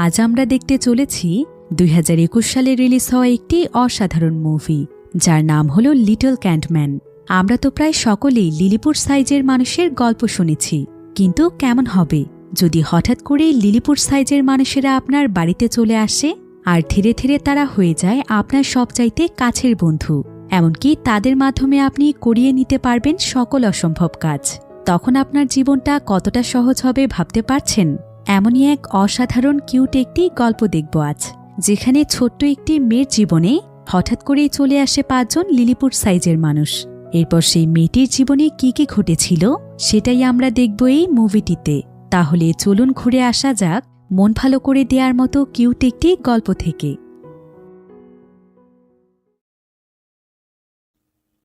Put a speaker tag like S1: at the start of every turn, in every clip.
S1: আজ আমরা দেখতে চলেছি 2021 সালে রিলিজ হওয়া একটি অসাধারণ মুভি, যার নাম হল লিটল ক্যান্টম্যান। আমরা তো প্রায় সকলেই লিলিপুর সাইজের মানুষের গল্প শুনেছি, কিন্তু কেমন হবে যদি হঠাৎ করে লিলিপুর সাইজের মানুষেরা আপনার বাড়িতে চলে আসে আর ধীরে ধীরে তারা হয়ে যায় আপনার সবচাইতে কাছের বন্ধু, এমনকি তাদের মাধ্যমে আপনি করিয়ে নিতে পারবেন সকল অসম্ভব কাজ। তখন আপনার জীবনটা কতটা সহজ হবে ভাবতে পারছেন? এমনই এক অসাধারণ কিউট একটি গল্প দেখব আজ, যেখানে ছোট্ট একটি মেয়ের জীবনে হঠাৎ করেই চলে আসে 5 জন লিলিপুর সাইজের মানুষ। এরপর সেই মেয়েটির জীবনে কি কি ঘটেছিল সেটাই আমরা দেখব এই মুভিটিতে। তাহলে চলুন ঘুরে আসা যাক মন ভালো করে দেওয়ার মতো কিউট একটি গল্প থেকে।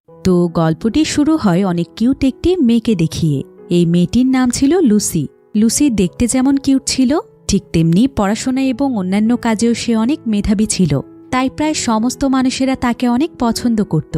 S1: তো গল্পটি শুরু হয় অনেক কিউট একটি মেয়েকে দেখিয়ে। এই মেয়েটির নাম ছিল লুসি। লুসি দেখতে যেমন কিউট ছিল, ঠিক তেমনি পড়াশোনা এবং অন্যান্য কাজেও সে অনেক মেধাবী ছিল। তাই প্রায় সমস্ত মানুষেরা তাকে অনেক পছন্দ করত।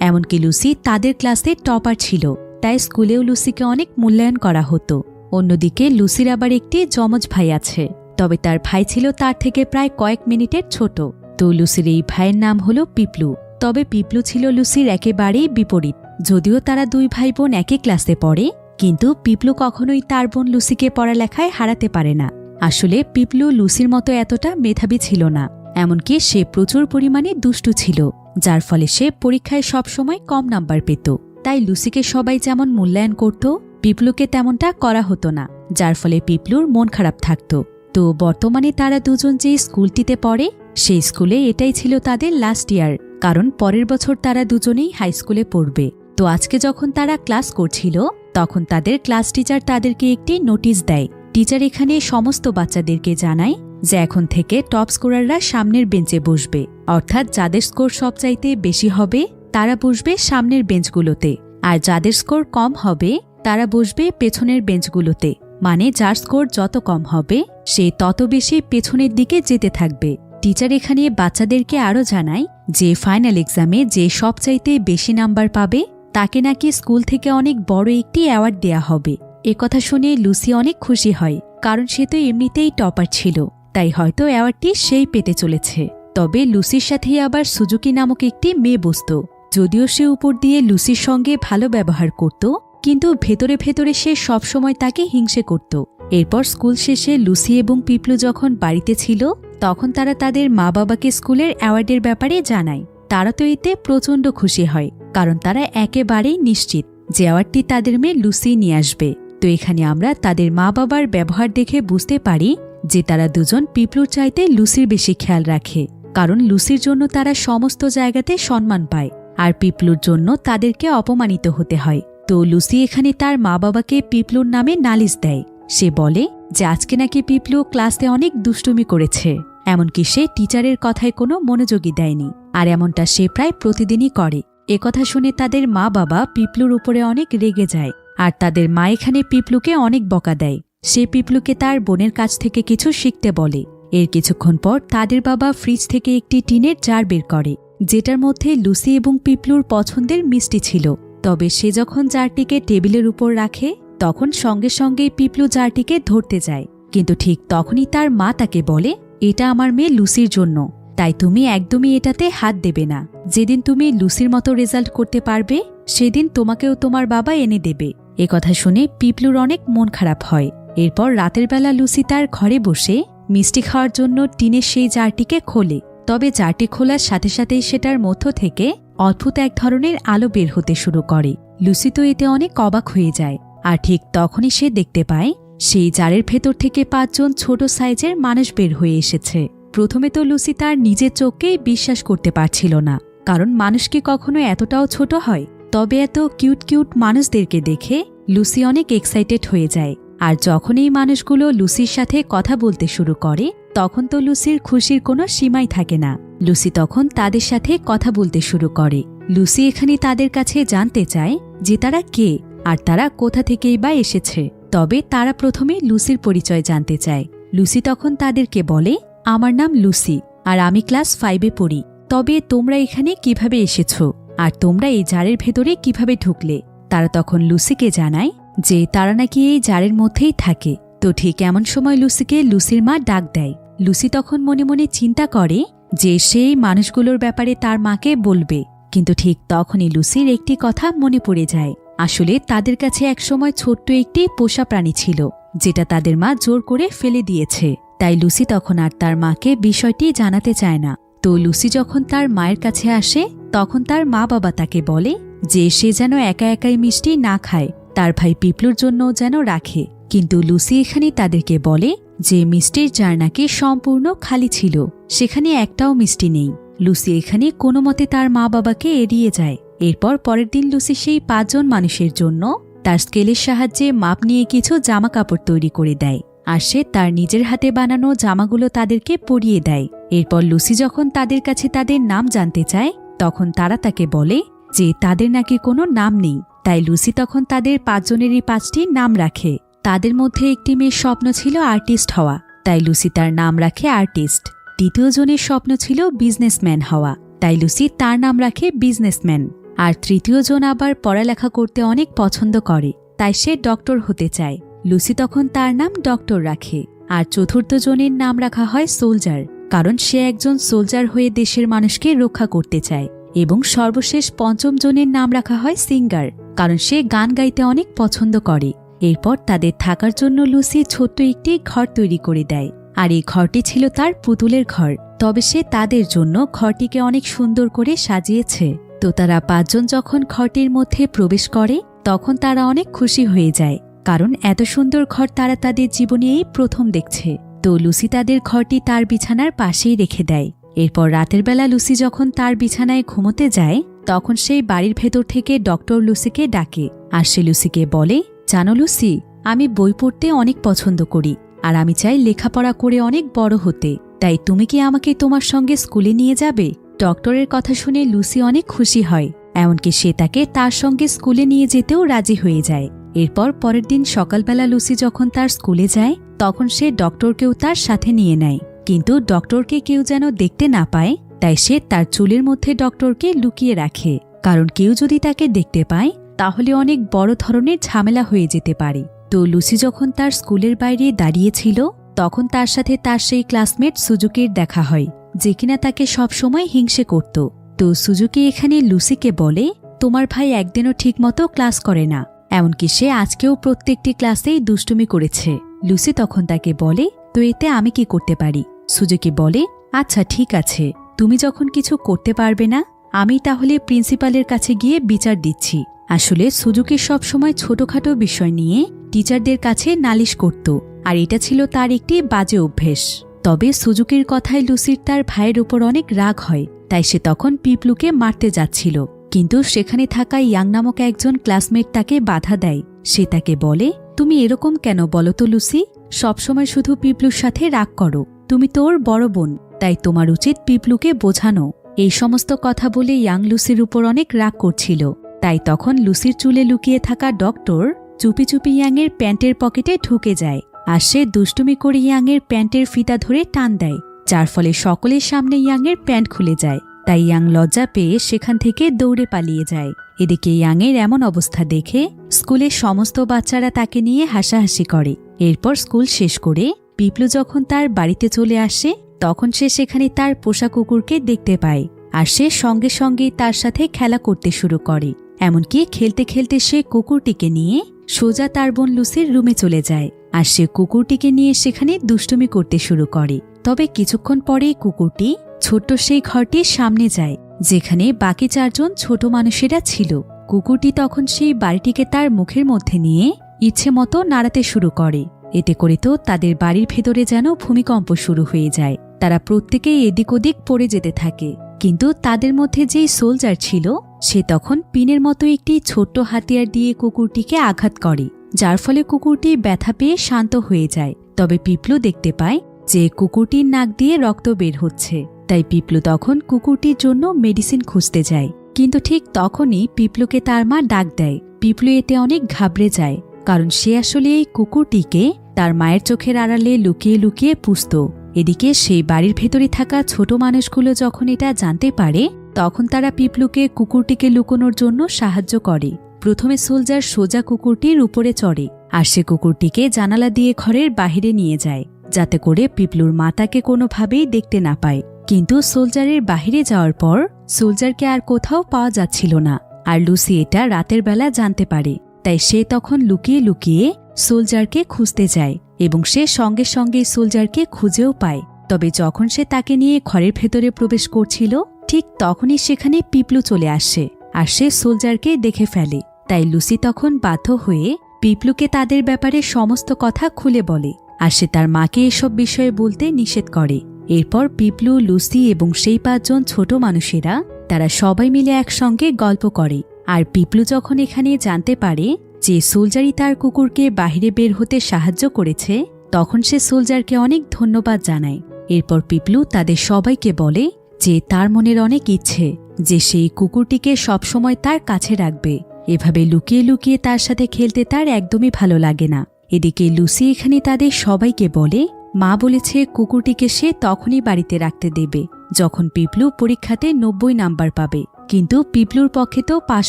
S1: এমনকি লুসি তাদের ক্লাসে টপার ছিল, তাই স্কুলেও লুসিকে অনেক মূল্যায়ন করা হতো। অন্যদিকে লুসির আবার একটি যমজ ভাই আছে, তবে তার ভাই ছিল তার থেকে প্রায় কয়েক মিনিটের ছোট। তো লুসির এই ভাইয়ের নাম হল পিপলু। তবে পিপলু ছিল লুসির একেবারেই বিপরীত। যদিও তারা 2 ভাই বোন একই ক্লাসে পড়ে, কিন্তু পিপলু কখনোই তার বোন লুসিকে পড়ালেখায় হারাতে পারে না। আসলে পিপলু লুসির মতো এতটা মেধাবী ছিল না, এমনকি সে প্রচুর পরিমাণে দুষ্টু ছিল, যার ফলে সে পরীক্ষায় সবসময় কম নাম্বার পেত। তাই লুসিকে সবাই যেমন মূল্যায়ন করত, পিপলুকে তেমনটা করা হতো না, যার ফলে পিপলুর মন খারাপ থাকত। তো বর্তমানে তারা দুজন যে স্কুলটিতে পড়ে, সেই স্কুলে এটাই ছিল তাদের লাস্ট ইয়ার, কারণ পরের বছর তারা দুজনেই হাই স্কুলে পড়বে। তো আজকে যখন তারা ক্লাস করছিল, তখন তাদের ক্লাস টিচার তাদেরকে একটি নোটিশ দেয়। টিচার এখানে সমস্ত বাচ্চাদেরকে জানায় যে এখন থেকে টপ স্কোরাররা সামনের বেঞ্চে বসবে, অর্থাৎ যাদের স্কোর সবচাইতে বেশি হবে তারা বসবে সামনের বেঞ্চগুলোতে, আর যাদের স্কোর কম হবে তারা বসবে পেছনের বেঞ্চগুলোতে। মানে যার স্কোর যত কম হবে সে তত বেশি পেছনের দিকে যেতে থাকবে। টিচার এখানে বাচ্চাদেরকে আরও জানায় যে ফাইনাল এক্সামে যে সবচাইতে বেশি নাম্বার পাবে তাকে নাকি স্কুল থেকে অনেক বড় একটি অ্যাওয়ার্ড দেয়া হবে। একথা শুনে লুসি অনেক খুশি হয়, কারণ সে তো এমনিতেই টপার ছিল, তাই হয়তো অ্যাওয়ার্ডটি সেই পেতে চলেছে। তবে লুসির সাথেই আবার সুজুকি নামক একটি মেয়ে বসত। যদিও সে উপর দিয়ে লুসির সঙ্গে ভালো ব্যবহার করত, কিন্তু ভেতরে ভেতরে সে সবসময় তাকে হিংসে করত। এরপর স্কুল শেষে লুসি এবং পিপলু যখন বাড়িতে ছিল, তখন তারা তাদের মা বাবাকে স্কুলের অ্যাওয়ার্ডের ব্যাপারে জানায়। তারা তো এতে প্রচণ্ড খুশি হয়, কারণ তারা একেবারেই নিশ্চিত যে অ্যাওয়ার্ডটি তাদের মেয়ে লুসি নিয়ে আসবে। তো এখানে আমরা তাদের মা বাবার ব্যবহার দেখে বুঝতে পারি যে তারা দুজন পিপলুর চাইতে লুসির বেশি খেয়াল রাখে, কারণ লুসির জন্য তারা সমস্ত জায়গাতে সম্মান পায়, আর পিপলুর জন্য তাদেরকে অপমানিত হতে হয়। তো লুসি এখানে তার মা বাবাকে পিপলুর নামে নালিশ দেয়। সে বলে যে আজকে নাকি পিপলু ক্লাসে অনেক দুষ্টুমি করেছে, এমনকি সে টিচারের কথায় কোনো মনোযোগই দেয়নি, আর এমনটা সে প্রায় প্রতিদিনই করে। একথা শুনে তাদের মা বাবা পিপলুর উপরে অনেক রেগে যায়, আর তাদের মা এখানে পিপলুকে অনেক বকা দেয়। সে পিপলুকে তার বোনের কাছ থেকে কিছু শিখতে বলে। এর কিছুক্ষণ পর তাদের বাবা ফ্রিজ থেকে একটি টিনের জার বের করে, যেটার মধ্যে লুসি এবং পিপলুর পছন্দের মিষ্টি ছিল। তবে সে যখন জারটিকে টেবিলের উপর রাখে, তখন সঙ্গে সঙ্গে পিপলু জারটিকে ধরতে যায়, কিন্তু ঠিক তখনই তার মা তাকে বলে, এটা আমার মেয়ে লুসির জন্য, তাই তুমি একদমই এটাতে হাত দেবে না। যেদিন তুমি লুসির মতো রেজাল্ট করতে পারবে, সেদিন তোমাকেও তোমার বাবা এনে দেবে। একথা শুনে পিপলুর অনেক মন খারাপ হয়। এরপর রাতের বেলা লুসি তার ঘরে বসে মিষ্টি খাওয়ার জন্য টিনের সেই জারটিকে খোলে। তবে জারটি খোলার সাথে সাথেই সেটার মধ্য থেকে অদ্ভুত এক ধরনের আলো বের হতে শুরু করে। লুসি তো এতে অনেক অবাক হয়ে যায়, আর ঠিক তখনই সে দেখতে পায় সেই জারের ভেতর থেকে 5 জন ছোট সাইজের মানুষ বের হয়ে এসেছে। প্রথমে তো লুসি তার নিজের চোখকেই বিশ্বাস করতে পারছিল না, কারণ মানুষ কি কখনো এতটাও ছোট হয়? তবে এত কিউট কিউট মানুষদেরকে দেখে লুসি অনেক এক্সাইটেড হয়ে যায়। আর যখন এই মানুষগুলো লুসির সাথে কথা বলতে শুরু করে, তখন তো লুসির খুশির কোনো সীমাই থাকে না। লুসি তখন তাদের সাথে কথা বলতে শুরু করে। লুসি এখানে তাদের কাছে জানতে চায় যে তারা কে, আর তারা কোথা থেকেই বা এসেছে। তবে তারা প্রথমে লুসির পরিচয় জানতে চায়। লুসি তখন তাদেরকে বলে, আমার নাম লুসি, আর আমি ক্লাস 5-এ পড়ি। তবে তোমরা এখানে কিভাবে এসেছো, আর তোমরা এই জারের ভেতরে কিভাবে ঢুকলে? তারা তখন লুসিকে জানায় যে তারা নাকি এই জারের মধ্যেই থাকে। তো ঠিক এমন সময় লুসিকে লুসির মা ডাক দেয়। লুসি তখন মনে মনে চিন্তা করে যে সেই মানুষগুলোর ব্যাপারে তার মাকে বলবে, কিন্তু ঠিক তখনই লুসির একটি কথা মনে পড়ে যায়। আসলে তাদের কাছে একসময় ছোট্ট একটি পোষা প্রাণী ছিল, যেটা তাদের মা জোর করে ফেলে দিয়েছে। তাই লুসি তখন আর তার মাকে বিষয়টি জানাতে চায় না। তো লুসি যখন তার মায়ের কাছে আসে, তখন তার মা বাবা তাকে বলে যে সে যেন একা একাই মিষ্টি না খায়, তার ভাই পিপলুর জন্য যেন রাখে। কিন্তু লুসি এখানে তাদেরকে বলে যে মিষ্টির জার নাকি সম্পূর্ণ খালি ছিল, সেখানে একটাও মিষ্টি নেই। লুসি এখানে কোনো মতে তার মা বাবাকে এড়িয়ে যায়। এরপর পরের দিন লুসি সেই 5 জন মানুষের জন্য তার স্কেলের সাহায্যে মাপ নিয়ে কিছু জামা কাপড় তৈরি করে দেয়, আর সে তার নিজের হাতে বানানো জামাগুলো তাদেরকে পরিয়ে দেয়। এরপর লুসি যখন তাদের কাছে তাদের নাম জানতে চায়, তখন তারা তাকে বলে যে তাদের নাকি কোনো নাম নেই। তাই লুসি তখন তাদের 5 জনেরই 5টি নাম রাখে। তাদের মধ্যে একটি মেয়ের স্বপ্ন ছিল আর্টিস্ট হওয়া, তাই লুসি তার নাম রাখে আর্টিস্ট। দ্বিতীয় জনের স্বপ্ন ছিল বিজনেসম্যান হওয়া, তাই লুসি তার নাম রাখে বিজনেসম্যান। আর তৃতীয় জন আবার পড়ালেখা করতে অনেক পছন্দ করে, তাই সে ডক্টর হতে চায়। লুসি তখন তার নাম ডক্টর রাখে। আর চতুর্থ জনের নাম রাখা হয় সোলজার, কারণ সে একজন সোলজার হয়ে দেশের মানুষকে রক্ষা করতে চায়। এবং সর্বশেষ 5ম জনের নাম রাখা হয় সিঙ্গার, কারণ সে গান গাইতে অনেক পছন্দ করে। এরপর তাদের থাকার জন্য লুসি ছোট্ট একটি ঘর তৈরি করে দেয়, আর এই ঘরটি ছিল তার পুতুলের ঘর। তবে সে তাদের জন্য ঘরটিকে অনেক সুন্দর করে সাজিয়েছে। তো তারা 5 জন যখন ঘরটির মধ্যে প্রবেশ করে, তখন তারা অনেক খুশি হয়ে যায়, কারণ এত সুন্দর ঘর তারা তাদের জীবনে এই প্রথম দেখছে। তো লুসি তাদের ঘরটি তার বিছানার পাশেই রেখে দেয়। এরপর রাতের বেলা লুসি যখন তার বিছানায় ঘুমোতে যায়, তখন সেই বাড়ির ভেতর থেকে ডক্টর লুসিকে ডাকে। আর সে লুসিকে বলে, জানো লুসি, আমি বই পড়তে অনেক পছন্দ করি, আর আমি চাই লেখাপড়া করে অনেক বড় হতে। তাই তুমি কি আমাকে তোমার সঙ্গে স্কুলে নিয়ে যাবে? ডক্টরের কথা শুনে লুসি অনেক খুশি হয়, এমনকি সে তাকে তার সঙ্গে স্কুলে নিয়ে যেতেও রাজি হয়ে যায়। এরপর পরের দিন সকালবেলা লুসি যখন তার স্কুলে যায়, তখন সে ডক্টরকেও তার সাথে নিয়ে নেয়। কিন্তু ডক্টরকে কেউ যেন দেখতে না পায়, তাই সে তার চুলের মধ্যে ডক্টরকে লুকিয়ে রাখে, কারণ কেউ যদি তাকে দেখতে পায় তাহলে অনেক বড় ধরনের ঝামেলা হয়ে যেতে পারে। তো লুসি যখন তার স্কুলের বাইরে দাঁড়িয়েছিল, তখন তার সাথে তার সেই ক্লাসমেট সুজুকির দেখা হয়, যে কিনা তাকে সবসময় হিংসে করত। তো সুজুকি এখানে লুসিকে বলে, তোমার ভাই একদিনও ঠিকমতো ক্লাস করে না, এমনকি সে আজকেও প্রত্যেকটি ক্লাসেই দুষ্টুমি করেছে। লুসি তখন তাকে বলে, তো এতে আমি কি করতে পারি? সুজুকি বলে, আচ্ছা ঠিক আছে, তুমি যখন কিছু করতে পারবে না, আমি তাহলে প্রিন্সিপালের কাছে গিয়ে বিচার দিচ্ছি। আসলে সুজুকি সবসময় ছোটখাটো বিষয় নিয়ে টিচারদের কাছে নালিশ করত, আর এটা ছিল তার একটি বাজে অভ্যেস। তবে সুজুকির কথায় লুসির তার ভাইয়ের উপর অনেক রাগ হয়, তাই সে তখন পিপলুকে মারতে যাচ্ছিল। কিন্তু সেখানে থাকা ইয়াং নামক একজন ক্লাসমেট তাকে বাধা দেয়। সে তাকে বলে, তুমি এরকম কেন বলো তো লুসি? সবসময় শুধু পিপলুর সাথে রাগ করো, তুমি তো ওর বড় বোন, তাই তোমার উচিত পিপলুকে বোঝানো। এই সমস্ত কথা বলে ইয়াং লুসির উপর অনেক রাগ করছিল। তাই তখন লুসির চুলে লুকিয়ে থাকা ডক্টর চুপি চুপি ইয়াংয়ের প্যান্টের পকেটে ঢুকে যায়, আর সে দুষ্টুমি করে ইয়াংয়ের প্যান্টের ফিতা ধরে টান দেয়, যার ফলে সকলের সামনে ইয়াংয়ের প্যান্ট খুলে যায়। তাই ইয়াং লজ্জা পেয়ে সেখান থেকে দৌড়ে পালিয়ে যায়। এদিকে ইয়াংয়ের এমন অবস্থা দেখে স্কুলের সমস্ত বাচ্চারা তাকে নিয়ে হাসাহাসি করে। এরপর স্কুল শেষ করে পিপলু যখন তার বাড়িতে চলে আসে, তখন সে সেখানে তার পোষা কুকুরকে দেখতে পায়, আর সে সঙ্গে সঙ্গেই তার সাথে খেলা করতে শুরু করে। এমনকি খেলতে খেলতে সে কুকুরটিকে নিয়ে সোজা তার বোন লুসির রুমে চলে যায়, আর সে কুকুরটিকে নিয়ে সেখানে দুষ্টুমি করতে শুরু করে। তবে কিছুক্ষণ পরেই কুকুরটি ছোট্ট সেই ঘরটির সামনে যায়, যেখানে বাকি 4 জন ছোট মানুষেরা ছিল। কুকুরটি তখন সেই বাড়িটিকে তার মুখের মধ্যে নিয়ে ইচ্ছে মতো নাড়াতে শুরু করে। এতে করে তো তাদের বাড়ির ভেতরে যেন ভূমিকম্প শুরু হয়ে যায়। তারা প্রত্যেকেই এদিক ওদিক পড়ে যেতে থাকে। কিন্তু তাদের মধ্যে যেই সোলজার ছিল, সে তখন পিনের মতো একটি ছোট্ট হাতিয়ার দিয়ে কুকুরটিকে আঘাত করে, যার ফলে কুকুরটি ব্যথা পেয়ে শান্ত হয়ে যায়। তবে পিপলু দেখতে পায় যে কুকুরটির নাক দিয়ে রক্ত বের হচ্ছে, তাই পিপলু তখন কুকুরটির জন্য মেডিসিন খুঁজতে যায়। কিন্তু ঠিক তখনই পিপলুকে তার মা ডাক দেয়। পিপলু এতে অনেক ঘাবড়ে যায়, কারণ সে আসলে এই কুকুরটিকে তার মায়ের চোখের আড়ালে লুকিয়ে লুকিয়ে পুষত। এদিকে সেই বাড়ির ভেতরে থাকা ছোট মানুষগুলো যখন এটা জানতে পারে, তখন তারা পিপলুকে কুকুরটিকে লুকোনোর জন্য সাহায্য করে। প্রথমে সোলজার সোজা কুকুরটির উপরে চড়ে, আর সে কুকুরটিকে জানালা দিয়ে ঘরের বাহিরে নিয়ে যায়, যাতে করে পিপলুর মা তাকে কোনোভাবেই দেখতে না পায়। কিন্তু সোলজারের বাহিরে যাওয়ার পর সোলজারকে আর কোথাও পাওয়া যাচ্ছিল না। আর লুসি এটা রাতের বেলা জানতে পারে, তাই সে তখন লুকিয়ে লুকিয়ে সোলজারকে খুঁজতে যায় এবং সে সঙ্গে সঙ্গে সোলজারকে খুঁজেও পায়। তবে যখন সে তাকে নিয়ে ঘরের ভেতরে প্রবেশ করছিল, ঠিক তখনই সেখানে পিপলু চলে আসে আর সে সোলজারকে দেখে ফেলে। তাই লুসি তখন বাধ্য হয়ে পিপলুকে তাদের ব্যাপারে সমস্ত কথা খুলে বলে আর সে তার মাকে এসব বিষয়ে বলতে নিষেধ করে। এরপর পিপলু, লুসি এবং সেই 5 জন ছোট মানুষেরা তারা সবাই মিলে একসঙ্গে গল্প করে। আর পিপলু যখন এখানে জানতে পারে যে সোলজারই তার কুকুরকে বাহিরে বের হতে সাহায্য করেছে, তখন সে সোলজারকে অনেক ধন্যবাদ জানায়। এরপর পিপলু তাদের সবাইকে বলে যে তার মনের অনেক ইচ্ছে যে সেই কুকুরটিকে সবসময় তার কাছে রাখবে। এভাবে লুকিয়ে লুকিয়ে তার সাথে খেলতে তার একদমই ভালো লাগে না। এদিকে লুসি এখানে তাদের সবাইকে বলে মা বলেছে কুকুরটিকে সে তখনই বাড়িতে রাখতে দেবে যখন পিপলু পরীক্ষাতে 90 নাম্বার পাবে। কিন্তু পিপলুর পক্ষে তো পাশ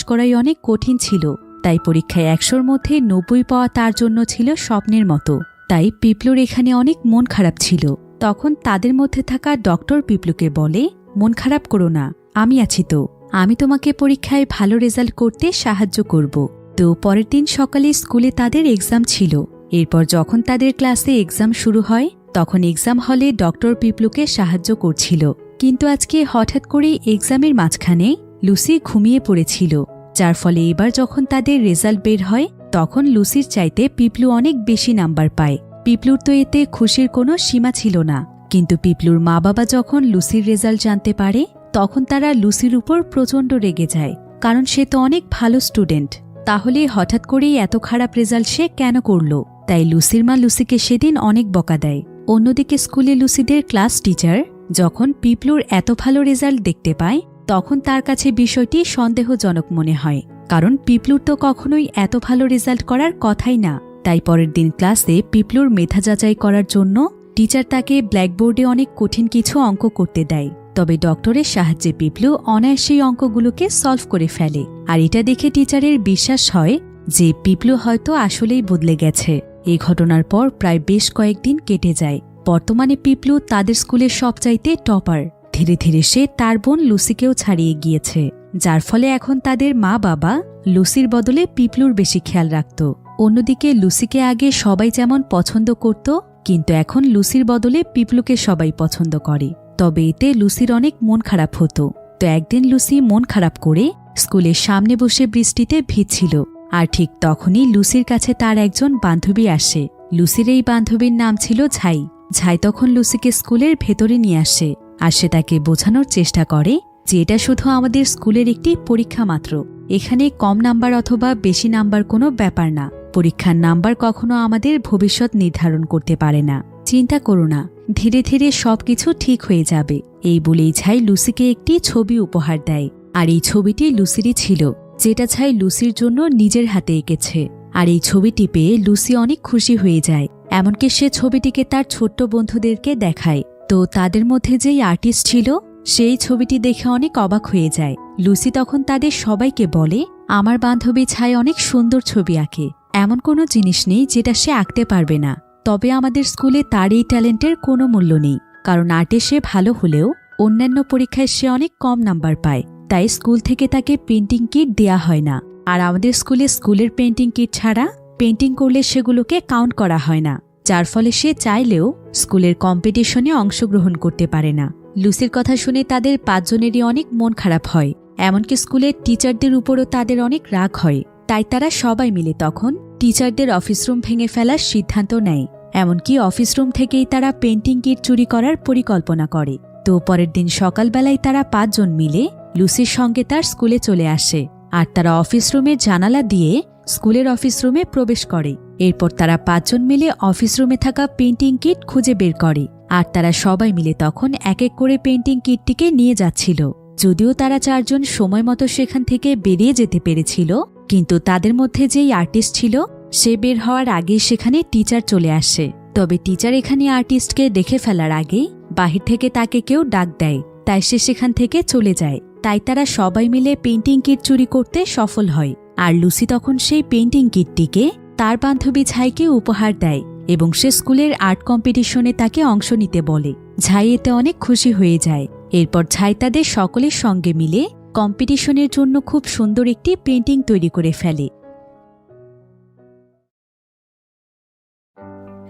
S1: করাই অনেক কঠিন ছিল, তাই পরীক্ষায় 100-র মধ্যে 90 পাওয়া তার জন্য ছিল স্বপ্নের মতো। তাই পিপলুর এখানে অনেক মন খারাপ ছিল। তখন তাদের মধ্যে থাকা ডক্টর পিপলুকে বলে মন খারাপ করো না, আমি আছি তো, আমি তোমাকে পরীক্ষায় ভালো রেজাল্ট করতে সাহায্য করব। তো পরের দিন সকালে স্কুলে তাদের এক্সাম ছিল। এরপর যখন তাদের ক্লাসে এক্সাম শুরু হয় তখন এক্সাম হলে ডক্টর পিপলুকে সাহায্য করছিল। কিন্তু আজকে হঠাৎ করে এক্সামের মাঝখানে লুসি ঘুমিয়ে পড়েছিল, যার ফলে এবার যখন তাদের রেজাল্ট বের হয় তখন লুসির চাইতে পিপলু অনেক বেশি নাম্বার পায়। পিপলুর তো এতে খুশির কোনো সীমা ছিল না। কিন্তু পিপলুর মা বাবা যখন লুসির রেজাল্ট জানতে পারে তখন তারা লুসির উপর প্রচণ্ড রেগে যায়, কারণ সে তো অনেক ভালো স্টুডেন্ট, তাহলে হঠাৎ করেই এত খারাপ রেজাল্ট সে কেন করল। তাই লুসির মা লুসিকে সেদিন অনেক বকা দেয়। অন্যদিকে স্কুলে লুসিদের ক্লাস টিচার যখন পিপলুর এত ভালো রেজাল্ট দেখতে পায় তখন তার কাছে বিষয়টি সন্দেহজনক মনে হয়, কারণ পিপলুর তো কখনোই এত ভালো রেজাল্ট করার কথাই না। তাই পরের দিন ক্লাসে পিপলুর মেধা যাচাই করার জন্য টিচার তাকে ব্ল্যাকবোর্ডে অনেক কঠিন কিছু অঙ্ক করতে দেয়। তবে ডক্টরের সাহায্যে পিপলু অনায়াসেই অঙ্কগুলোকে সলভ করে ফেলে। আর এটা দেখে টিচারের বিশ্বাস হয় যে পিপলু হয়তো আসলেই বদলে গেছে। এই ঘটনার পর প্রায় বেশ কয়েকদিন কেটে যায়। বর্তমানে পিপলু তাদের স্কুলের সবচাইতে টপার। ধীরে ধীরে সে তার বোন লুসিকেও ছাড়িয়ে গিয়েছে, যার ফলে এখন তাদের মা বাবা লুসির বদলে পিপলুর বেশি খেয়াল রাখত। অন্যদিকে লুসিকে আগে সবাই যেমন পছন্দ করত, কিন্তু এখন লুসির বদলে পিপলুকে সবাই পছন্দ করে। তবে এতে লুসির অনেক মন খারাপ হতো। তো একদিন লুসি মন খারাপ করে স্কুলের সামনে বসে বৃষ্টিতে ভিজছিল। আর ঠিক তখনই লুসির কাছে তার একজন বান্ধবী আসে। লুসির এই বান্ধবীর নাম ছিল ঝাই। ঝাই তখন লুসিকে স্কুলের ভেতরে নিয়ে আসে আর সে তাকে বোঝানোর চেষ্টা করে যে এটা শুধু আমাদের স্কুলের একটি পরীক্ষা মাত্র, এখানে কম নাম্বার অথবা বেশি নাম্বার কোনো ব্যাপার না, পরীক্ষার নাম্বার কখনো আমাদের ভবিষ্যৎ নির্ধারণ করতে পারে না, চিন্তা করো না, ধীরে ধীরে সবকিছু ঠিক হয়ে যাবে। এই বলেই ঝাই লুসিকে একটি ছবি উপহার দেয়। আর এই ছবিটি লুসিরই ছিল, যেটা ঝাই লুসির জন্য নিজের হাতে এঁকেছে। আর এই ছবিটি পেয়ে লুসি অনেক খুশি হয়ে যায়। এমনকি সে ছবিটিকে তার ছোট্ট বন্ধুদেরকে দেখায়। তো তাদের মধ্যে যেই আর্টিস্ট ছিল সেই ছবিটি দেখে অনেক অবাক হয়ে যায়। লুসি তখন তাদের সবাইকে বলে আমার বান্ধবী ছাই অনেক সুন্দর ছবি আঁকে, এমন কোনো জিনিস নেই যেটা সে আঁকতে পারবে না। তবে আমাদের স্কুলে তার এই ট্যালেন্টের কোনো মূল্য নেই, কারণ আর্টে সে ভালো হলেও অন্যান্য পরীক্ষায় সে অনেক কম নাম্বার পায়, তাই স্কুল থেকে তাকে পেন্টিং কিট দেয়া হয় না। আর আমাদের স্কুলের পেন্টিং কিট ছাড়া পেন্টিং করলে সেগুলোকে কাউন্ট করা হয় না, যার ফলে সে চাইলেও স্কুলের কম্পিটিশনে অংশগ্রহণ করতে পারে না। লুসির কথা শুনে তাদের 5 জনেরই অনেক মন খারাপ হয়, এমনকি স্কুলের টিচারদের উপরও তাদের অনেক রাগ হয়। তাই তারা সবাই মিলে তখন টিচারদের অফিস রুম ভেঙে ফেলার সিদ্ধান্ত নেয়। এমনকি অফিস রুম থেকেই তারা পেন্টিং কিট চুরি করার পরিকল্পনা করে। তো পরের দিন সকালবেলায় তারা 5 জন মিলে লুসির সঙ্গে তার স্কুলে চলে আসে আর তারা অফিস রুমের জানালা দিয়ে স্কুলের অফিস রুমে প্রবেশ করে। এরপর তারা 5 জন মিলে অফিস রুমে থাকা পেন্টিং কিট খুঁজে বের করে আর তারা সবাই মিলে তখন এক এক করে পেন্টিং কিটটিকে নিয়ে যাচ্ছিল। যদিও তারা 4 জন সময় মতো সেখান থেকে বেরিয়ে যেতে পেরেছিল, কিন্তু তাদের মধ্যে যেই আর্টিস্ট ছিল সে বের হওয়ার আগে সেখানে টিচার চলে আসে। তবে টিচার এখানে আর্টিস্টকে দেখে ফেলার আগে বাহির থেকে তাকে কেউ ডাক দেয়, তাই সে সেখান থেকে চলে যায়। তাই তারা সবাই মিলে পেন্টিং কিট চুরি করতে সফল হয়। আর লুসি তখন সেই পেন্টিং কিটটিকে তার বান্ধবী ঝাইকে উপহার দেয় এবং সে স্কুলের আর্ট কম্পিটিশনে তাকে অংশ নিতে বলে। ঝাই এতে অনেক খুশি হয়ে যায়। এরপর ঝাই তাদের সকলের সঙ্গে মিলে কম্পিটিশনের জন্য খুব সুন্দর একটি পেন্টিং তৈরি করে ফেলে।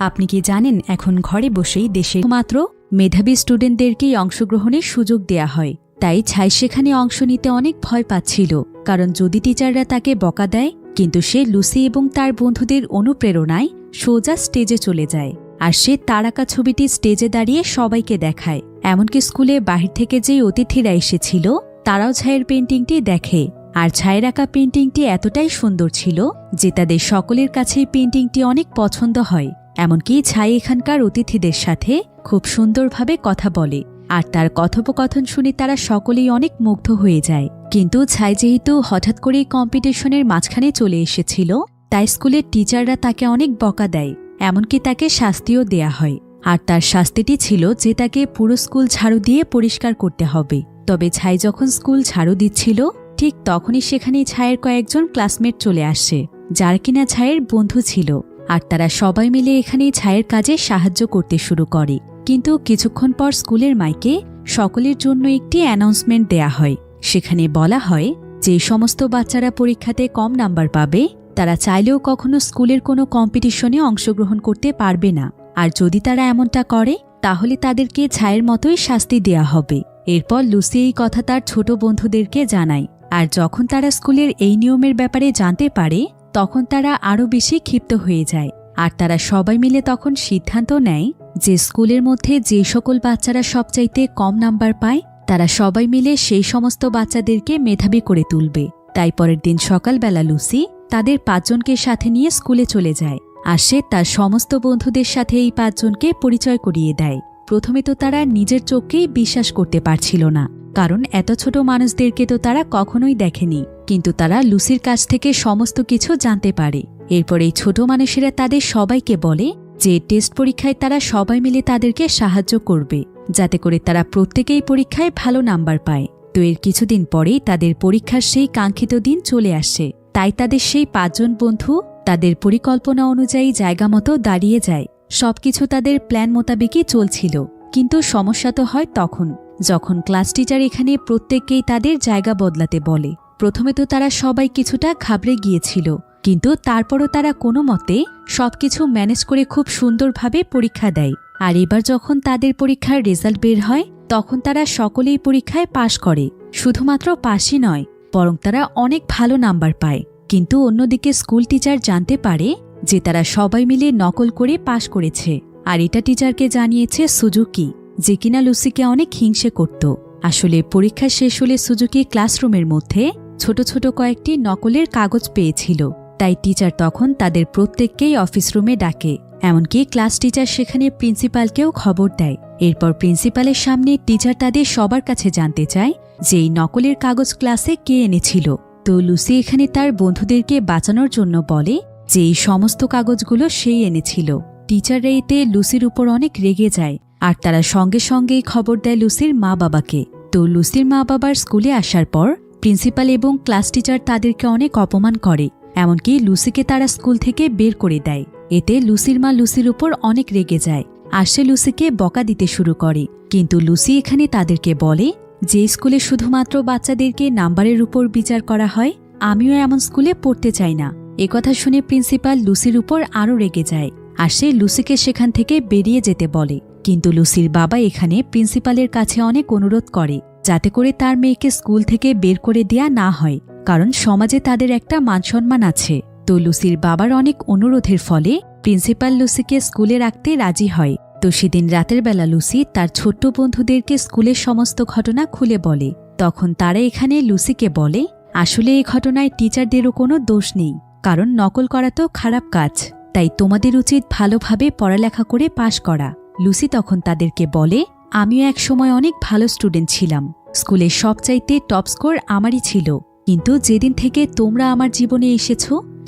S1: আপনি কি জানেন এখন ঘরে বসেই দেশে মাত্র মেধাবী স্টুডেন্টদেরকেই অংশগ্রহণের সুযোগ দেয়া হয়। তাই ঝাই সেখানে অংশ নিতে অনেক ভয় পাচ্ছিল, কারণ যদি টিচাররা তাকে বকা দেয়। কিন্তু সে লুসি এবং তার বন্ধুদের অনুপ্রেরণায় সোজা স্টেজে চলে যায়, আর সে তার আঁকা ছবিটি স্টেজে দাঁড়িয়ে সবাইকে দেখায়। এমনকি স্কুলে বাহির থেকে যেই অতিথিরা এসেছিল তারাও ঝাইয়ের পেন্টিংটি দেখে, আর ঝাইয়ের আঁকা পেন্টিংটি এতটাই সুন্দর ছিল যে তাদের সকলের কাছেই পেন্টিংটি অনেক পছন্দ হয়। এমনকি ঝাই এখানকার অতিথিদের সাথে খুব সুন্দরভাবে কথা বলে, আর তার কথোপকথন শুনে তারা সকলেই অনেক মুগ্ধ হয়ে যায়। কিন্তু ঝাই যেহেতু হঠাৎ করেই কম্পিটিশনের মাঝখানে চলে এসেছিল, তাই স্কুলের টিচাররা তাকে অনেক বকা দেয়, এমনকি তাকে শাস্তিও দেয়া হয়। আর তার শাস্তিটি ছিল যে তাকে পুরো স্কুল ঝাড়ু দিয়ে পরিষ্কার করতে হবে। তবে ঝাই যখন স্কুল ঝাড়ু দিচ্ছিল ঠিক তখনই সেখানে ঝাইয়ের কয়েকজন ক্লাসমেট চলে আসে, যার কিনা ঝাইয়ের বন্ধু ছিল। আর তারা সবাই মিলে এখানে ঝাইয়ের কাজে সাহায্য করতে শুরু করে। কিন্তু কিছুক্ষণ পর স্কুলের মাইকে সকলের জন্য একটি অ্যানাউন্সমেন্ট দেয়া হয়। সেখানে বলা হয় যে সমস্ত বাচ্চারা পরীক্ষাতে কম নাম্বার পাবে তারা চাইলেও কখনো স্কুলের কোনো কম্পিটিশনে অংশগ্রহণ করতে পারবে না, আর যদি তারা এমনটা করে তাহলে তাদেরকে ঝাইয়ের মতোই শাস্তি দেয়া হবে। এরপর লুসি এই কথা তার ছোট বন্ধুদেরকে জানায়, আর যখন তারা স্কুলের এই নিয়মের ব্যাপারে জানতে পারে তখন তারা আরও বেশি ক্ষিপ্ত হয়ে যায়। আর তারা সবাই মিলে তখন সিদ্ধান্ত নেয় যে স্কুলের মধ্যে যে সকল বাচ্চারা সবচাইতে কম নাম্বার পায় তারা সবাই মিলে সেই সমস্ত বাচ্চাদেরকে মেধাবী করে তুলবে। তাই পরের দিন সকালবেলা লুসি তাদের 5 জনকে সাথে নিয়ে স্কুলে চলে যায়, আর সে তার সমস্ত বন্ধুদের সাথে এই 5 জনকে পরিচয় করিয়ে দেয়। প্রথমে তো তারা নিজের চোখকেই বিশ্বাস করতে পারছিল না, কারণ এত ছোট মানুষদেরকে তো তারা কখনোই দেখেনি। কিন্তু তারা লুসির কাছ থেকে সমস্ত কিছু জানতে পারে। এরপর এই ছোট মানুষেরা তাদের সবাইকে বলে যে টেস্ট পরীক্ষায় তারা সবাই মিলে তাদেরকে সাহায্য করবে, যাতে করে তারা প্রত্যেকেই পরীক্ষায় ভালো নাম্বার পায়। তো এর কিছুদিন পরেই তাদের পরীক্ষার সেই কাঙ্ক্ষিত দিন চলে আসে। তাই তাদের সেই 5 জন বন্ধু তাদের পরিকল্পনা অনুযায়ী জায়গা মতো দাঁড়িয়ে যায়। সবকিছু তাদের প্ল্যান মোতাবেকই চলছিল। কিন্তু সমস্যা তো হয় তখন যখন ক্লাস টিচার এখানে প্রত্যেককেই তাদের জায়গা বদলাতে বলে। প্রথমে তো তারা সবাই কিছুটা ঘাবড়ে গিয়েছিল, কিন্তু তারপরও তারা কোনো মতে সবকিছু ম্যানেজ করে খুব সুন্দরভাবে পরীক্ষা দেয়। আর এবার যখন তাদের পরীক্ষার রেজাল্ট বের হয় তখন তারা সকলেই পরীক্ষায় পাশ করে। শুধুমাত্র পাশই নয়, বরং তারা অনেক ভালো নাম্বার পায়। কিন্তু অন্যদিকে স্কুল টিচার জানতে পারে যে তারা সবাই মিলে নকল করে পাশ করেছে, আর এটা টিচারকে জানিয়েছে সুজুকি, যে কিনা লুসিকে অনেক হিংসে করত। আসলে পরীক্ষা শেষ হলে সুজুকি ক্লাসরুমের মধ্যে ছোট ছোট কয়েকটি নকলের কাগজ পেয়েছিল। তাই টিচার তখন তাদের প্রত্যেককেই অফিস রুমে ডাকে, এমনকি ক্লাস টিচার সেখানে প্রিন্সিপালকেও খবর দেয়। এরপর প্রিন্সিপালের সামনে টিচার তাদের সবার কাছে জানতে চায় যে এই নকলের কাগজ ক্লাসে কে এনেছিল। তো লুসি এখানে তার বন্ধুদেরকে বাঁচানোর জন্য বলে যে এই সমস্ত কাগজগুলো সেই এনেছিল। টিচাররা এতে লুসির উপর অনেক রেগে যায়, আর তারা সঙ্গে সঙ্গেই খবর দেয় লুসির মা বাবাকে। তো লুসির মা বাবার স্কুলে আসার পর প্রিন্সিপাল এবং ক্লাস টিচার তাদেরকে অনেক অপমান করে, এমনকি লুসিকে তারা স্কুল থেকে বের করে দেয়। এতে লুসির মা লুসির উপর অনেক রেগে যায়, আর সে লুসিকে বকা দিতে শুরু করে। কিন্তু লুসি এখানে তাদেরকে বলে যে স্কুলে শুধুমাত্র বাচ্চাদেরকে নাম্বারের উপর বিচার করা হয়, আমিও এমন স্কুলে পড়তে চাই না। একথা শুনে প্রিন্সিপাল লুসির উপর আরও রেগে যায়, আর সে লুসিকে সেখান থেকে বেরিয়ে যেতে বলে। কিন্তু লুসির বাবা এখানে প্রিন্সিপালের কাছে অনেক অনুরোধ করে যাতে করে তার মেয়েকে স্কুল থেকে বের করে দেয়া না হয়, কারণ সমাজে তাদের একটা মানসম্মান আছে। তো লুসির বাবার অনেক অনুরোধের ফলে প্রিন্সিপাল লুসিকে স্কুলে রাখতে রাজি হয়। তো সেদিন রাতের বেলা লুসি তার ছোট্ট বন্ধুদেরকে স্কুলের সমস্ত ঘটনা খুলে বলে। তখন তারা এখানে লুসিকে বলে আসলে এই ঘটনায় টিচারদেরও কোনো দোষ নেই, কারণ নকল করা তো খারাপ কাজ, তাই তোমাদের উচিত ভালোভাবে পড়ালেখা করে পাশ করা। লুসি তখন তাদেরকে বলে আমিও এক সময় অনেক ভালো স্টুডেন্ট ছিলাম, স্কুলের সবচাইতে টপ স্কোর আমারই ছিল, কিন্তু যেদিন থেকে তোমরা আমার জীবনে এসেছ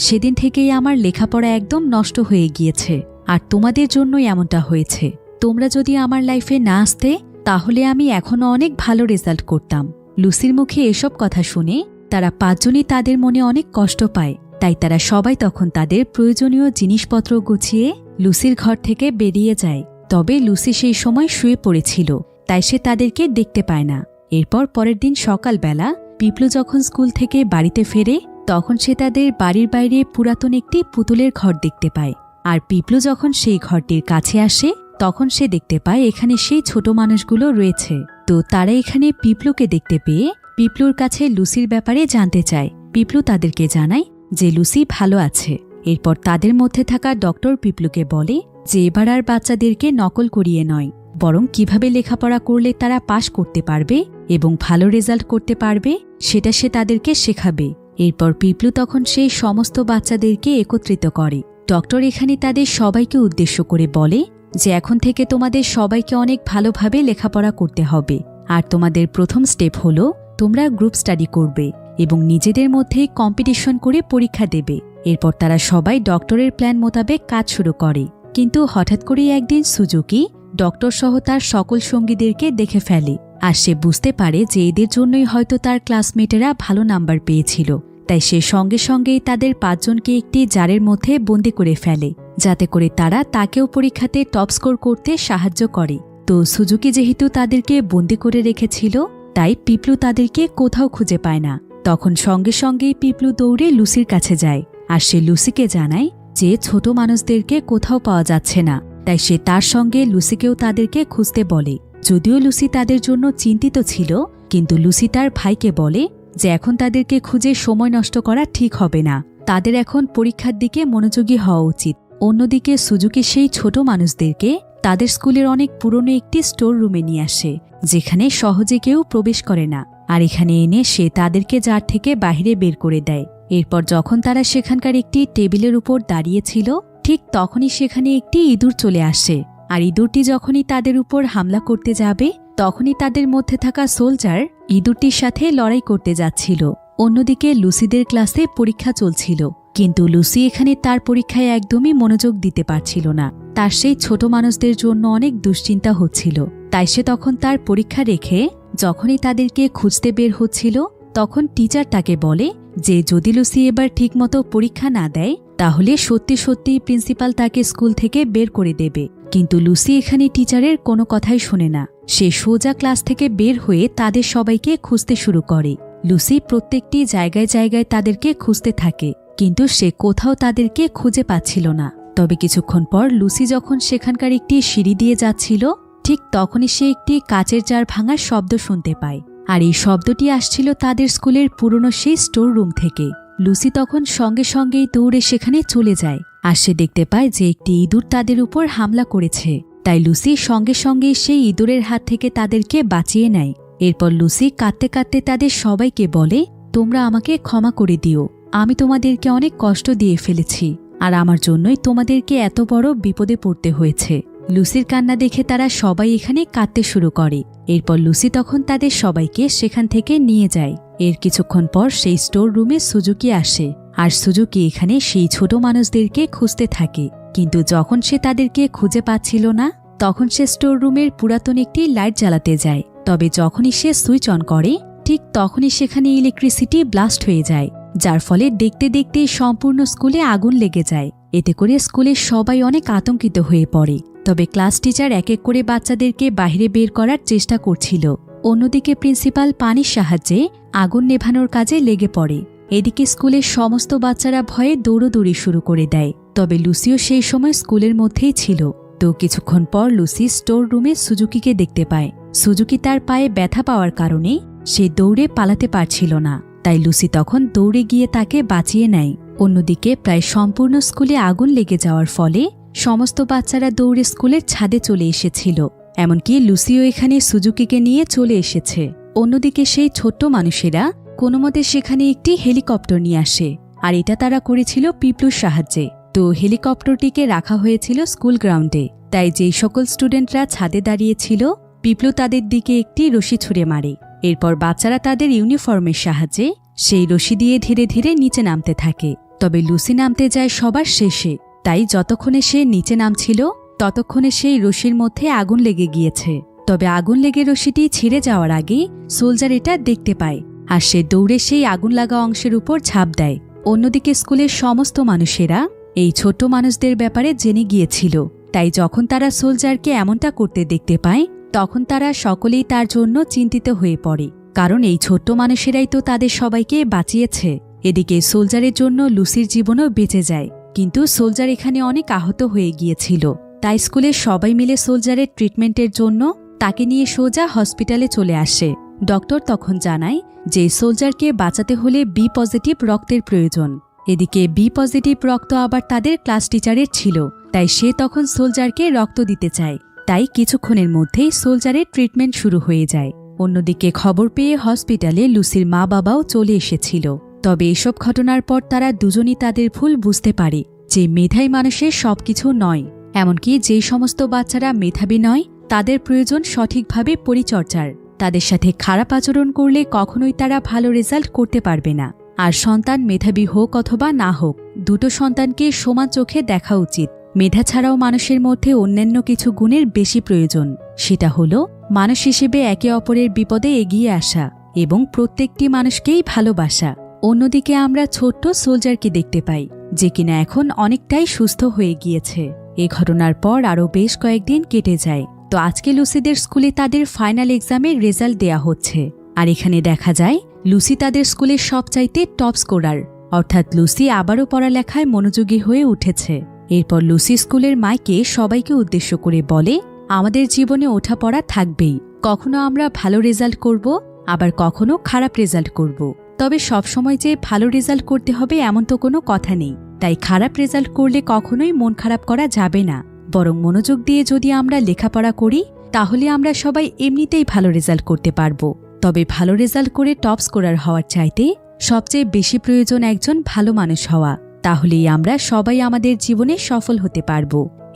S1: সেদিন থেকেই আমার লেখাপড়া একদম নষ্ট হয়ে গিয়েছে, আর তোমাদের জন্যই এমনটা হয়েছে। তোমরা যদি আমার লাইফে না আসতে তাহলে আমি এখনো অনেক ভালো রেজাল্ট করতাম। লুসির মুখে এসব কথা শুনে তারা 5 জনই তাদের মনে অনেক কষ্ট পায়। তাই তারা সবাই তখন তাদের প্রয়োজনীয় জিনিসপত্র গুছিয়ে লুসির ঘর থেকে বেরিয়ে যায়। তবে লুসি সেই সময় শুয়ে পড়েছিল, তাই সে তাদেরকে দেখতে পায় না। এরপর পরের দিন সকালবেলা পিপলু যখন স্কুল থেকে বাড়িতে ফেরে, তখন সে তাদের বাড়ির বাইরে পুরাতন একটি পুতুলের ঘর দেখতে পায়। আর পিপলু যখন সেই ঘরটির কাছে আসে, তখন সে দেখতে পায় এখানে সেই ছোট মানুষগুলো রয়েছে। তো তারা এখানে পিপলুকে দেখতে পেয়ে পিপলুর কাছে লুসির ব্যাপারে জানতে চায়। পিপলু তাদেরকে জানায় যে লুসি ভালো আছে। এরপর তাদের মধ্যে থাকা ডক্টর পিপলুকে বলে যে এবার আর বাচ্চাদেরকে নকল করিয়ে নয়, বরং কিভাবে লেখাপড়া করলে তারা পাশ করতে পারবে এবং ভালো রেজাল্ট করতে পারবে সেটা সে তাদেরকে শেখাবে। এরপর পিপলু তখন সেই সমস্ত বাচ্চাদেরকে একত্রিত করে। ডক্টর এখানে তাদের সবাইকে উদ্দেশ্য করে বলে যে এখন থেকে তোমাদের সবাইকে অনেক ভালোভাবে লেখাপড়া করতে হবে। আর তোমাদের প্রথম স্টেপ হলো তোমরা গ্রুপ স্টাডি করবে এবং নিজেদের মধ্যে কম্পিটিশন করে পরীক্ষা দেবে। এরপর তারা সবাই ডক্টরের প্ল্যান মোতাবেক কাজ শুরু করে। কিন্তু হঠাৎ করেই একদিন সুজুকি ডক্টর সহ তার সকল সঙ্গীদেরকে দেখে ফেলে। আর সে বুঝতে পারে যে এদের জন্যই হয়তো তার ক্লাসমেটেরা ভালো নাম্বার পেয়েছিল। তাই সে সঙ্গে সঙ্গেই তাদের 5 জনকে একটি জারের মধ্যে বন্দি করে ফেলে, যাতে করে তারা তাকেও পরীক্ষাতে টপ স্কোর করতে সাহায্য করে। তো সুজুকি যেহেতু তাদেরকে বন্দি করে রেখেছিল, তাই পিপলু তাদেরকে কোথাও খুঁজে পায় না। তখন সঙ্গে সঙ্গেই পিপলু দৌড়ে লুসির কাছে যায়। আর সে লুসিকে জানায় যে ছোট মানুষদেরকে কোথাও পাওয়া যাচ্ছে না। তাই সে তার সঙ্গে লুসিকেও তাদেরকে খুঁজতে বলে। যদিও লুসি তাদের জন্য চিন্তিত ছিল, কিন্তু লুসি তার ভাইকে বলে যে এখন তাদেরকে খুঁজে সময় নষ্ট করা ঠিক হবে না, তাদের এখন পরীক্ষার দিকে মনোযোগী হওয়া উচিত। অন্যদিকে সুজুকি সেই ছোট মানুষদেরকে তাদের স্কুলের অনেক পুরনো একটি স্টোর রুমে নিয়ে আসে, যেখানে সহজে কেউ প্রবেশ করে না। আর এখানে এনে সে তাদেরকে জার থেকে বাইরে বের করে দেয়। এরপর যখন তারা সেখানকার একটি টেবিলের উপর দাঁড়িয়েছিল, ঠিক তখনই সেখানে একটি ইঁদুর চলে আসে। আর ইঁদুরটি যখনই তাদের উপর হামলা করতে যাবে, তখনই তাদের মধ্যে থাকা সোলজার ইঁদুরটির সাথে লড়াই করতে যাচ্ছিল। অন্যদিকে লুসিদের ক্লাসে পরীক্ষা চলছিল, কিন্তু লুসি এখানে তার পরীক্ষায় একদমই মনোযোগ দিতে পারছিল না। তার সেই ছোট মানুষদের জন্য অনেক দুশ্চিন্তা হচ্ছিল। তাই সে তখন তার পরীক্ষা রেখে যখনই তাদেরকে খুঁজতে বের হচ্ছিল, তখন টিচার তাকে বলে যে যদি লুসি এবার ঠিকমতো পরীক্ষা না দেয়, তাহলে সত্যি সত্যি প্রিন্সিপাল তাকে স্কুল থেকে বের করে দেবে। কিন্তু লুসি এখানে টিচারের কোনো কথাই শোনে না। সে সোজা ক্লাস থেকে বের হয়ে তাদের সবাইকে খুঁজতে শুরু করে। লুসি প্রত্যেকটি জায়গায় জায়গায় তাদেরকে খুঁজতে থাকে, কিন্তু সে কোথাও তাদেরকে খুঁজে পাচ্ছিল না। তবে কিছুক্ষণ পর লুসি যখন সেখানকার একটি সিঁড়ি দিয়ে যাচ্ছিল, ঠিক তখনই সে একটি কাচের জার ভাঙার শব্দ শুনতে পায়। আর এই শব্দটি আসছিল তাদের স্কুলের পুরনো সেই স্টোর রুম থেকে। লুসি তখন সঙ্গে সঙ্গেই দৌড়ে সেখানে চলে যায়। আর সে দেখতে পায় যে একটি ইঁদুর তাদের উপর হামলা করেছে। তাই লুসি সঙ্গে সঙ্গে সেই ইঁদুরের হাত থেকে তাদেরকে বাঁচিয়ে নেয়। এরপর লুসি কাঁদতে কাঁদতে তাদের সবাইকে বলে, তোমরা আমাকে ক্ষমা করে দিও, আমি তোমাদেরকে অনেক কষ্ট দিয়ে ফেলেছি, আর আমার জন্যই তোমাদেরকে এত বড় বিপদে পড়তে হয়েছে। লুসির কান্না দেখে তারা সবাই এখানে কাঁদতে শুরু করে। এরপর লুসি তখন তাদের সবাইকে সেখান থেকে নিয়ে যায়। এর কিছুক্ষণ পর সেই স্টোর রুমে সুজুকি আসে। আর সুজুকি এখানে সেই ছোট মানুষদেরকে খুঁজতে থাকে, কিন্তু যখন সে তাদেরকে খুঁজে পাচ্ছিল না, তখন সে স্টোর রুমের পুরাতন একটি লাইট জ্বালাতে যায়। তবে যখনই সে সুইচ অন করে, ঠিক তখনই সেখানে ইলেকট্রিসিটি ব্লাস্ট হয়ে যায়, যার ফলে দেখতে দেখতে সম্পূর্ণ স্কুলে আগুন লেগে যায়। এতে করে স্কুলের সবাই অনেক আতঙ্কিত হয়ে পড়ে। তবে ক্লাস টিচার এক এক করে বাচ্চাদেরকে বাইরে বের করার চেষ্টা করছিল। অন্যদিকে প্রিন্সিপাল পানির সাহায্যে আগুন নেভানোর কাজে লেগে পড়ে। এদিকে স্কুলের সমস্ত বাচ্চারা ভয়ে দৌড়দৌড়ি শুরু করে দেয়। তবে লুসিও সেই সময় স্কুলের মধ্যেই ছিল। তো কিছুক্ষণ পর লুসি স্টোর রুমে সুজুকিকে দেখতে পায়। সুজুকি তার পায়ে ব্যথা পাওয়ার কারণে সে দৌড়ে পালাতে পারছিল না। তাই লুসি তখন দৌড়ে গিয়ে তাকে বাঁচিয়ে নেয়। অন্যদিকে প্রায় সম্পূর্ণ স্কুলে আগুন লেগে যাওয়ার ফলে সমস্ত বাচ্চারা দৌড়ে স্কুলের ছাদে চলে এসেছিল। এমনকি লুসিও এখানে সুজুকিকে নিয়ে চলে এসেছে। অন্যদিকে সেই ছোট্ট মানুষেরা কোনোমতে সেখানে একটি হেলিকপ্টার নিয়ে আসে, আর এটা তারা করেছিল পিপলুর সাহায্যে। তো হেলিকপ্টারটিকে রাখা হয়েছিল স্কুল গ্রাউন্ডে। তাই যেই সকল স্টুডেন্টরা ছাদে দাঁড়িয়েছিল, পিপলু তাদের দিকে একটি রশি ছুঁড়ে মারে। এরপর বাচ্চারা তাদের ইউনিফর্মের সাহায্যে সেই রশি দিয়ে ধীরে ধীরে নিচে নামতে থাকে। তবে লুসি নামতে যায় সবার শেষে। তাই যতক্ষণে সে নিচে নামছিল, ততক্ষণে সেই রশির মধ্যে আগুন লেগে গিয়েছে। তবে আগুন লেগে রশিটি ছিঁড়ে যাওয়ার আগে সোলজার এটা দেখতে পায়, আর সে দৌড়ে সেই আগুন লাগা অংশের উপর ঝাঁপ দেয়। অন্যদিকে স্কুলের সমস্ত মানুষেরা এই ছোট্ট মানুষদের ব্যাপারে জেনে গিয়েছিল। তাই যখন তারা সোলজারকে এমনটা করতে দেখতে পায় তখন তারা সকলেই তার জন্য চিন্তিত হয়ে পড়ে, কারণ এই ছোট্ট মানুষেরাই তো তাদের সবাইকে বাঁচিয়েছে। এদিকে সোলজারের জন্য লুসির জীবনও বেঁচে যায়, কিন্তু সোলজার এখানে অনেক আহত হয়ে গিয়েছিল। তাই স্কুলের সবাই মিলে সোলজারের ট্রিটমেন্টের জন্য তাকে নিয়ে সোজা হসপিটালে চলে আসে। ডক্টর তখন জানায় যে সোলজারকে বাঁচাতে হলে বি পজিটিভ রক্তের প্রয়োজন। এদিকে বি পজিটিভ রক্ত আবার তাদের ক্লাস টিচারের ছিল, তাই সে তখন সোলজারকে রক্ত দিতে চায়। তাই কিছুক্ষণের মধ্যেই সোলজারের ট্রিটমেন্ট শুরু হয়ে যায়। অন্যদিকে খবর পেয়ে হসপিটালে লুসির মা বাবাও চলে এসেছিল। তবে এসব ঘটনার পর তারা দুজনই তাদের ভুল বুঝতে পারে যে মেধাই মানুষের সবকিছু নয়। এমনকি যেই সমস্ত বাচ্চারা মেধাবী নয় তাদের প্রয়োজন সঠিকভাবে পরিচর্যার। তাদের সাথে খারাপ আচরণ করলে কখনোই তারা ভালো রেজাল্ট করতে পারবে না। আর সন্তান মেধাবী হোক অথবা না হোক, দুটো সন্তানকে সমান চোখে দেখা উচিত। মেধা ছাড়াও মানুষের মধ্যে অন্যান্য কিছু গুণের বেশি প্রয়োজন। সেটা হলো মানুষ হিসেবে একে অপরের বিপদে এগিয়ে আসা এবং প্রত্যেকটি মানুষকেই ভালোবাসা। অন্যদিকে আমরা ছোট্ট সোলজারকে দেখতে পাই, যে কিনা এখন অনেকটাই সুস্থ হয়ে গিয়েছে। এ ঘটনার পর আরও বেশ কয়েকদিন কেটে যায়। তো আজকে লুসিদের স্কুলে তাদের ফাইনাল এক্সামের রেজাল্ট দেয়া হচ্ছে। আর এখানে দেখা যায় লুসি তাদের স্কুলের সবচাইতে টপ স্কোরার, অর্থাৎ লুসি আবারও পড়ালেখায় মনোযোগী হয়ে উঠেছে। এরপর লুসি স্কুলের মাইকে সবাইকে উদ্দেশ্য করে বলে, আমাদের জীবনে ওঠাপড়া থাকবেই। কখনো আমরা ভালো রেজাল্ট করব, আবার কখনো খারাপ রেজাল্ট করব। তবে সবসময় যে ভালো রেজাল্ট করতে হবে এমন তো কোনো কথা নেই। তাই খারাপ রেজাল্ট করলে কখনোই মন খারাপ করা যাবে না, বরং মনোযোগ দিয়ে যদি আমরা লেখাপড়া করি তাহলে আমরা সবাই এমনিতেই ভালো রেজাল্ট করতে পারব। তবে ভালো রেজাল্ট করে টপ স্কোরার হওয়ার চাইতে সবচেয়ে বেশি প্রয়োজন একজন ভালো মানুষ হওয়া। তাহলেই আমরা সবাই আমাদের জীবনে সফল হতে পারব।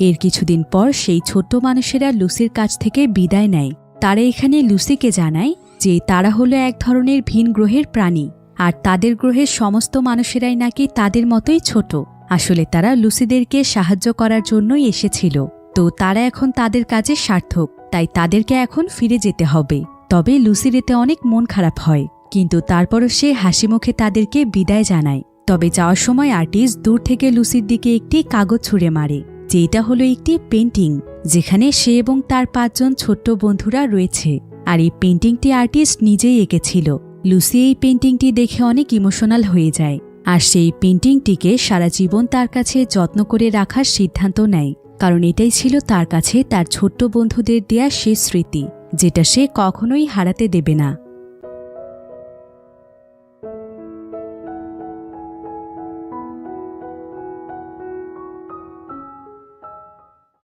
S1: এর কিছুদিন পর সেই ছোট্ট মানুষেরা লুসির কাছ থেকে বিদায় নেয়। তারা এখানে লুসিকে জানায় যে তারা হলো এক ধরনের ভিন গ্রহের প্রাণী, আর তাদের গ্রহের সমস্ত মানুষেরাই নাকি তাদের মতোই ছোট। আসলে তারা লুসিদেরকে সাহায্য করার জন্যই এসেছিল। তো তারা এখন তাদের কাজে সার্থক, তাই তাদেরকে এখন ফিরে যেতে হবে। তবে লুসির এতে অনেক মন খারাপ হয়, কিন্তু তারপরও সে হাসি মুখে তাদেরকে বিদায় জানায়। তবে যাওয়ার সময় আর্টিস্ট দূর থেকে লুসির দিকে একটি কাগজ ছুঁড়ে মারে, যেটা হলো একটি পেন্টিং, যেখানে সে এবং তার 5 জন ছোট্ট বন্ধুরা রয়েছে। আর এই পেন্টিংটি আর্টিস্ট নিজেই এঁকেছিল। লুসি এই পেন্টিংটি দেখে অনেক ইমোশনাল হয়ে যায়, আর সেই পেন্টিংটিকে সারা জীবন তার কাছে যত্ন করে রাখার সিদ্ধান্ত নেয়, কারণ এটাই ছিল তার কাছে তার ছোট্ট বন্ধুদের দেয়া শেষ স্মৃতি, যেটা সে কখনোই হারাতে দেবে না।